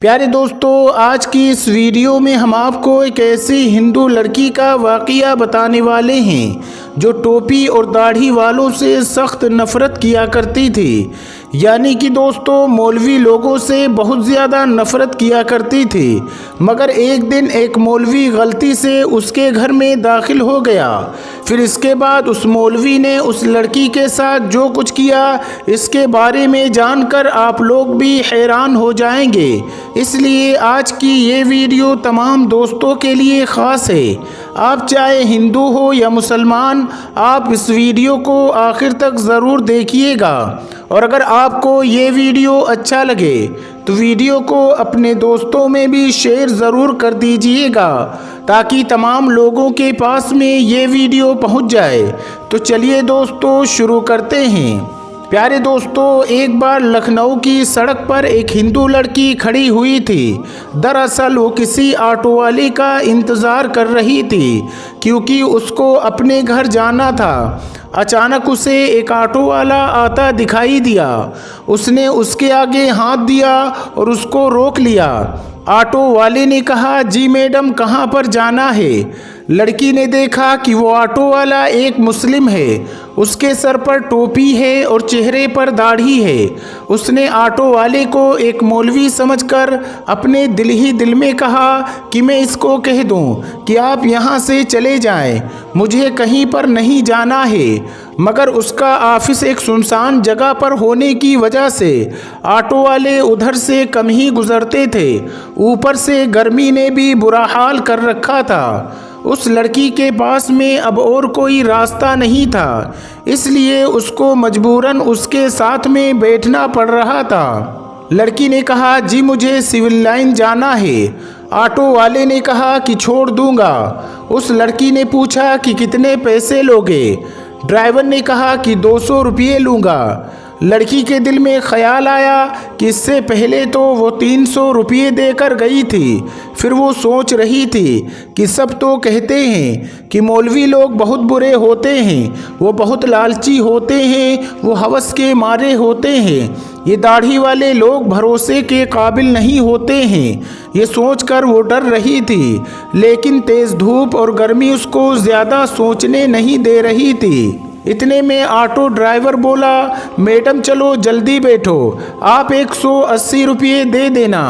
प्यारे दोस्तों, आज की इस वीडियो में हम आपको एक ऐसी हिंदू लड़की का वाक़या बताने वाले हैं जो टोपी और दाढ़ी वालों से सख्त नफ़रत किया करती थी। यानी कि दोस्तों, मौलवी लोगों से बहुत ज़्यादा नफ़रत किया करती थी। मगर एक दिन एक मौलवी गलती से उसके घर में दाखिल हो गया। फिर इसके बाद उस मौलवी ने उस लड़की के साथ जो कुछ किया, इसके बारे में जानकर आप लोग भी हैरान हो जाएंगे। इसलिए आज की ये वीडियो तमाम दोस्तों के लिए ख़ास है। आप चाहे हिंदू हो या मुसलमान, आप इस वीडियो को आखिर तक ज़रूर देखिएगा। और अगर आपको ये वीडियो अच्छा लगे तो वीडियो को अपने दोस्तों में भी शेयर ज़रूर कर दीजिएगा ताकि तमाम लोगों के पास में ये वीडियो पहुंच जाए। तो चलिए दोस्तों, शुरू करते हैं। प्यारे दोस्तों, एक बार लखनऊ की सड़क पर एक हिंदू लड़की खड़ी हुई थी। दरअसल वो किसी ऑटो वाले का इंतज़ार कर रही थी क्योंकि उसको अपने घर जाना था। अचानक उसे एक ऑटो वाला आता दिखाई दिया। उसने उसके आगे हाथ दिया और उसको रोक लिया। ऑटो वाले ने कहा, जी मैडम, कहाँ पर जाना है? लड़की ने देखा कि वो ऑटो वाला एक मुस्लिम है। उसके सर पर टोपी है और चेहरे पर दाढ़ी है। उसने ऑटो वाले को एक मौलवी समझकर अपने दिल ही दिल में कहा कि मैं इसको कह दूं कि आप यहाँ से चले जाएं, मुझे कहीं पर नहीं जाना है। मगर उसका ऑफिस एक सुनसान जगह पर होने की वजह से ऑटो वाले उधर से कम ही गुजरते थे। ऊपर से गर्मी ने भी बुरा हाल कर रखा था। उस लड़की के पास में अब और कोई रास्ता नहीं था, इसलिए उसको मजबूरन उसके साथ में बैठना पड़ रहा था। लड़की ने कहा, जी मुझे सिविल लाइन जाना है। ऑटो वाले ने कहा कि छोड़ दूंगा। उस लड़की ने पूछा कि कितने पैसे लोगे? ड्राइवर ने कहा कि 200 रुपये लूँगा। लड़की के दिल में ख्याल आया कि इससे पहले तो वो 300 रुपये देकर गई थी। फिर वो सोच रही थी कि सब तो कहते हैं कि मौलवी लोग बहुत बुरे होते हैं, वो बहुत लालची होते हैं, वो हवस के मारे होते हैं, ये दाढ़ी वाले लोग भरोसे के काबिल नहीं होते हैं। ये सोचकर वो डर रही थी, लेकिन तेज़ धूप और गर्मी उसको ज़्यादा सोचने नहीं दे रही थी। इतने में ऑटो ड्राइवर बोला, मैडम चलो जल्दी बैठो, आप 180 रुपये दे देना।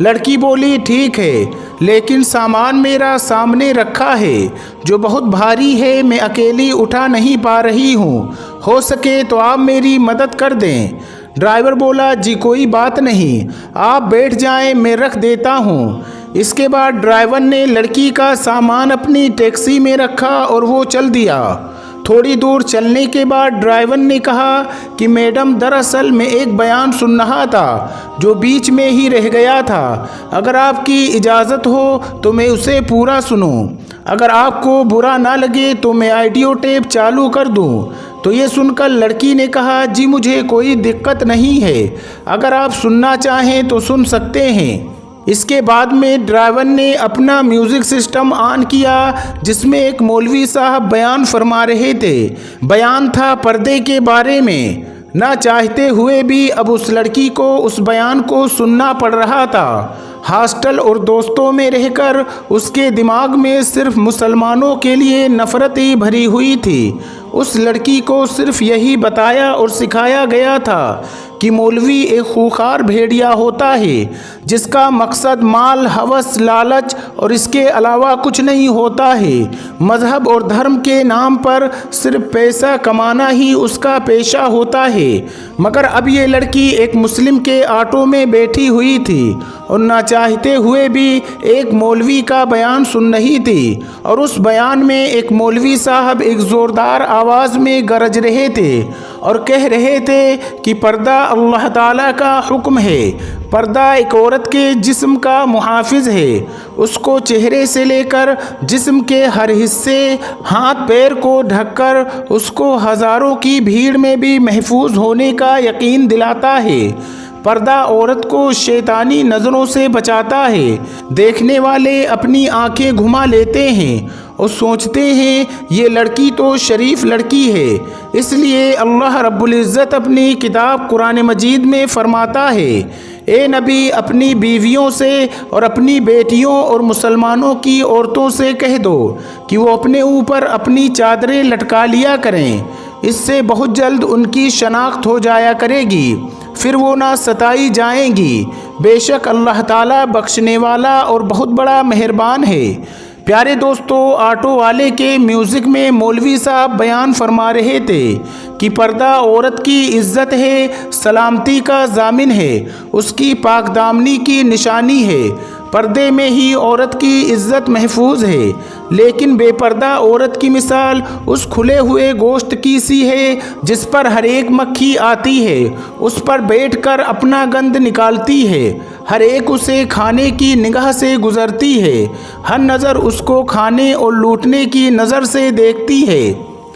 लड़की बोली, ठीक है, लेकिन सामान मेरा सामने रखा है जो बहुत भारी है, मैं अकेली उठा नहीं पा रही हूँ, हो सके तो आप मेरी मदद कर दें। ड्राइवर बोला, जी कोई बात नहीं, आप बैठ जाएं, मैं रख देता हूँ। इसके बाद ड्राइवर ने लड़की का सामान अपनी टैक्सी में रखा और वो चल दिया। थोड़ी दूर चलने के बाद ड्राइवर ने कहा कि मैडम, दरअसल मैं एक बयान सुन रहा था जो बीच में ही रह गया था। अगर आपकी इजाज़त हो तो मैं उसे पूरा सुनूं। अगर आपको बुरा ना लगे तो मैं ऑडियो टेप चालू कर दूं। तो ये सुनकर लड़की ने कहा, जी मुझे कोई दिक्कत नहीं है, अगर आप सुनना चाहें तो सुन सकते हैं। इसके बाद में ड्राइवर ने अपना म्यूज़िक सिस्टम ऑन किया जिसमें एक मौलवी साहब बयान फरमा रहे थे। बयान था पर्दे के बारे में। ना चाहते हुए भी अब उस लड़की को उस बयान को सुनना पड़ रहा था। हॉस्टल और दोस्तों में रहकर उसके दिमाग में सिर्फ मुसलमानों के लिए नफ़रत ही भरी हुई थी। उस लड़की को सिर्फ यही बताया और सिखाया गया था कि मौलवी एक खूंखार भेड़िया होता है जिसका मकसद माल, हवस, लालच और इसके अलावा कुछ नहीं होता है। मज़हब और धर्म के नाम पर सिर्फ पैसा कमाना ही उसका पेशा होता है। मगर अब ये लड़की एक मुस्लिम के ऑटो में बैठी हुई थी और ना चाहते हुए भी एक मौलवी का बयान सुन रही थी। और उस बयान में एक मौलवी साहब एक ज़ोरदार आवाज़ में गरज रहे थे और कह रहे थे कि पर्दा अल्लाह ताला का हुक्म है। पर्दा एक औरत के जिस्म का मुहाफिज है। उसको चेहरे से लेकर जिस्म के हर हिस्से, हाथ पैर को ढककर उसको हज़ारों की भीड़ में भी महफूज होने का यकीन दिलाता है। पर्दा औरत को शैतानी नज़रों से बचाता है। देखने वाले अपनी आंखें घुमा लेते हैं और सोचते हैं ये लड़की तो शरीफ लड़की है। इसलिए अल्लाह रब्बुल इज़्ज़त अपनी किताब कुरान मजीद में फरमाता है, ए नबी अपनी बीवियों से और अपनी बेटियों और मुसलमानों की औरतों से कह दो कि वो अपने ऊपर अपनी चादरें लटका लिया करें, इससे बहुत जल्द उनकी शनाख्त हो जाया करेगी, फिर वो ना सताई जाएंगी। बेशक अल्लाह ताला बख्शने वाला और बहुत बड़ा मेहरबान है। प्यारे दोस्तों, ऑटो वाले के म्यूज़िक में मौलवी साहब बयान फरमा रहे थे कि पर्दा औरत की इज़्ज़त है, सलामती का ज़ामिन है, उसकी पाकदामनी की निशानी है। पर्दे में ही औरत की इज़्ज़त महफूज है, लेकिन बेपर्दा औरत की मिसाल उस खुले हुए गोश्त की सी है जिस पर हर एक मक्खी आती है, उस पर बैठकर अपना गंद निकालती है, हर एक उसे खाने की निगाह से गुजरती है, हर नज़र उसको खाने और लूटने की नज़र से देखती है।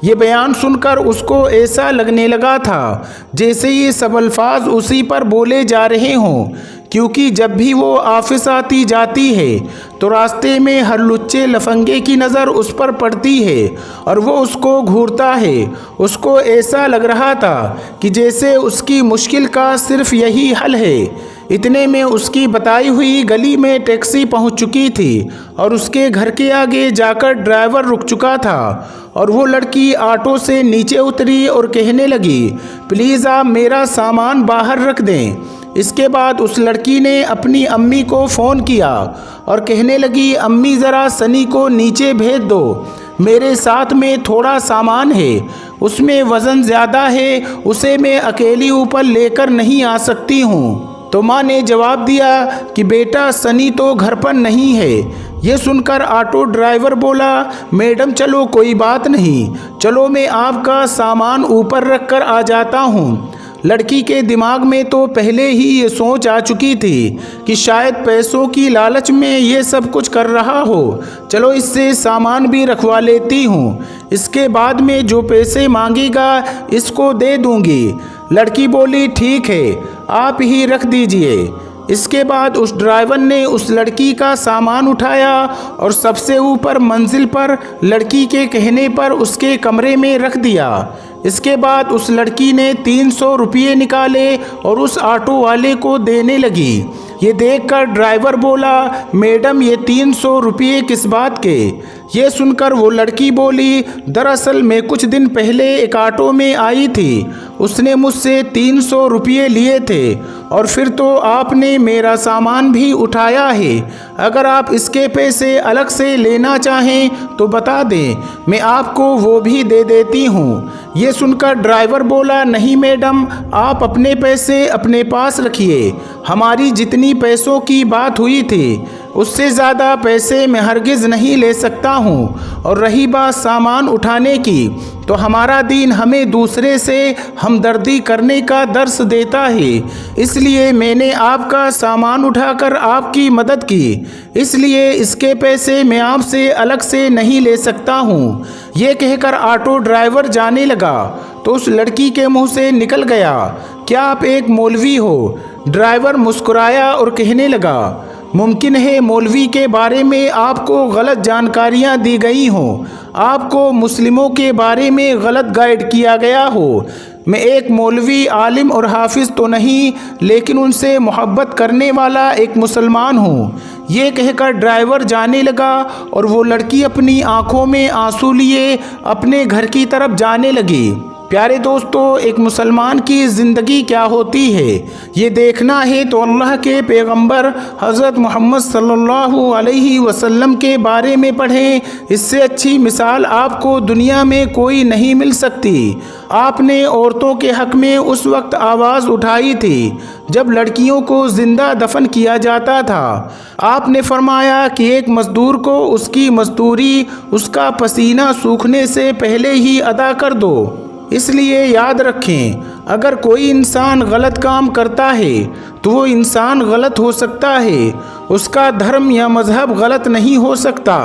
ये बयान सुनकर उसको ऐसा लगने लगा था जैसे ये सब अल्फाज उसी पर बोले जा रहे हों, क्योंकि जब भी वो ऑफिस आती जाती है तो रास्ते में हर लुच्चे लफंगे की नज़र उस पर पड़ती है और वो उसको घूरता है। उसको ऐसा लग रहा था कि जैसे उसकी मुश्किल का सिर्फ यही हल है। इतने में उसकी बताई हुई गली में टैक्सी पहुंच चुकी थी और उसके घर के आगे जाकर ड्राइवर रुक चुका था और वो लड़की ऑटो से नीचे उतरी और कहने लगी, प्लीज़ आप मेरा सामान बाहर रख दें। इसके बाद उस लड़की ने अपनी अम्मी को फ़ोन किया और कहने लगी, अम्मी ज़रा सनी को नीचे भेज दो, मेरे साथ में थोड़ा सामान है, उसमें वज़न ज़्यादा है, उसे मैं अकेली ऊपर लेकर नहीं आ सकती हूँ। तो माँ ने जवाब दिया कि बेटा सनी तो घर पर नहीं है। ये सुनकर ऑटो ड्राइवर बोला, मैडम चलो कोई बात नहीं, चलो मैं आपका सामान ऊपर रख कर आ जाता हूँ। लड़की के दिमाग में तो पहले ही ये सोच आ चुकी थी कि शायद पैसों की लालच में ये सब कुछ कर रहा हो, चलो इससे सामान भी रखवा लेती हूँ, इसके बाद में जो पैसे मांगेगा इसको दे दूँगी। लड़की बोली, ठीक है आप ही रख दीजिए। इसके बाद उस ड्राइवर ने उस लड़की का सामान उठाया और सबसे ऊपर मंजिल पर लड़की के कहने पर उसके कमरे में रख दिया। इसके बाद उस लड़की ने 300 रुपये निकाले और उस ऑटो वाले को देने लगी। ये देखकर ड्राइवर बोला, मैडम ये 300 रुपये किस बात के? ये सुनकर वो लड़की बोली, दरअसल मैं कुछ दिन पहले एक ऑटो में आई थी, उसने मुझसे 300 रुपये लिए थे और फिर तो आपने मेरा सामान भी उठाया है, अगर आप इसके पैसे अलग से लेना चाहें तो बता दें, मैं आपको वो भी दे देती हूँ। ये सुनकर ड्राइवर बोला, नहीं मैडम आप अपने पैसे अपने पास रखिए, हमारी जितनी पैसों की बात हुई थी उससे ज़्यादा पैसे मैं हरगिज़ नहीं ले सकता हूँ, और रही बात सामान उठाने की तो हमारा दीन हमें दूसरे से हमदर्दी करने का दर्स देता है, इसलिए मैंने आपका सामान उठाकर आपकी मदद की, इसलिए इसके पैसे मैं आपसे अलग से नहीं ले सकता हूँ। ये कहकर ऑटो ड्राइवर जाने लगा तो उस लड़की के मुंह से निकल गया, क्या आप एक मौलवी हो? ड्राइवर मुस्कुराया और कहने लगा, मुमकिन है मौलवी के बारे में आपको गलत जानकारियां दी गई हों, आपको मुस्लिमों के बारे में गलत गाइड किया गया हो। मैं एक मौलवी, आलिम और हाफिज़ तो नहीं, लेकिन उनसे मोहब्बत करने वाला एक मुसलमान हूँ। ये कहकर ड्राइवर जाने लगा और वो लड़की अपनी आंखों में आंसू लिए अपने घर की तरफ जाने लगी। प्यारे दोस्तों, एक मुसलमान की ज़िंदगी क्या होती है ये देखना है तो अल्लाह के पैगंबर हज़रत मोहम्मद सल्लल्लाहु अलैहि वसल्लम के बारे में पढ़ें। इससे अच्छी मिसाल आपको दुनिया में कोई नहीं मिल सकती। आपने औरतों के हक़ में उस वक्त आवाज़ उठाई थी जब लड़कियों को ज़िंदा दफन किया जाता था। आपने फरमाया कि एक मज़दूर को उसकी मज़दूरी उसका पसीना सूखने से पहले ही अदा कर दो। इसलिए याद रखें, अगर कोई इंसान गलत काम करता है तो वो इंसान गलत हो सकता है, उसका धर्म या मज़हब गलत नहीं हो सकता।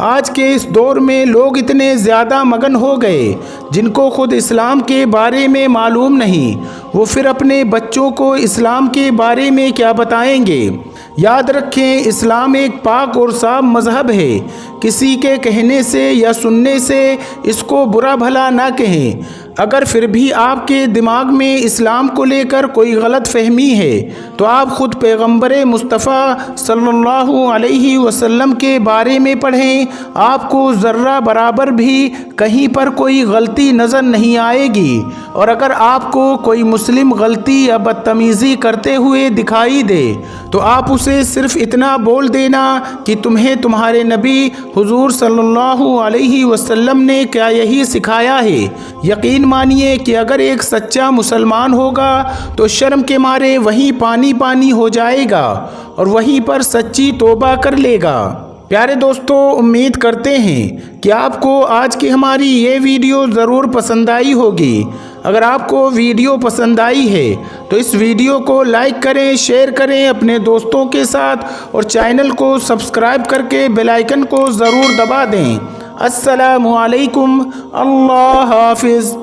आज के इस दौर में लोग इतने ज़्यादा मगन हो गए जिनको खुद इस्लाम के बारे में मालूम नहीं, वो फिर अपने बच्चों को इस्लाम के बारे में क्या बताएंगे। याद रखें, इस्लाम एक पाक और साफ मज़हब है। किसी के कहने से या सुनने से इसको बुरा भला ना कहें। अगर फिर भी आपके दिमाग में इस्लाम को लेकर कोई गलत फहमी है तो आप ख़ुद पैगम्बर मुस्तफ़ा सल्लल्लाहु अलैहि वसल्लम के बारे में पढ़ें। आपको ज़र्रा बराबर भी कहीं पर कोई गलती नज़र नहीं आएगी। और अगर आपको कोई मुस्लिम गलती या बदतमीज़ी करते हुए दिखाई दे तो आप उसे सिर्फ़ इतना बोल देना कि तुम्हें तुम्हारे नबी हुजूर सल्लल्लाहु अलैहि वसल्लम ने क्या यही सिखाया है। यकीन मानिए कि अगर एक सच्चा मुसलमान होगा तो शर्म के मारे वहीं पानी पानी हो जाएगा और वहीं पर सच्ची तौबा कर लेगा। प्यारे दोस्तों, उम्मीद करते हैं कि आपको आज की हमारी ये वीडियो ज़रूर पसंद आई होगी। अगर आपको वीडियो पसंद आई है तो इस वीडियो को लाइक करें, शेयर करें अपने दोस्तों के साथ और चैनल को सब्सक्राइब करके बेल आइकन को ज़रूर दबा दें। अस्सलामु अलैकुम, अल्लाह हाफिज़।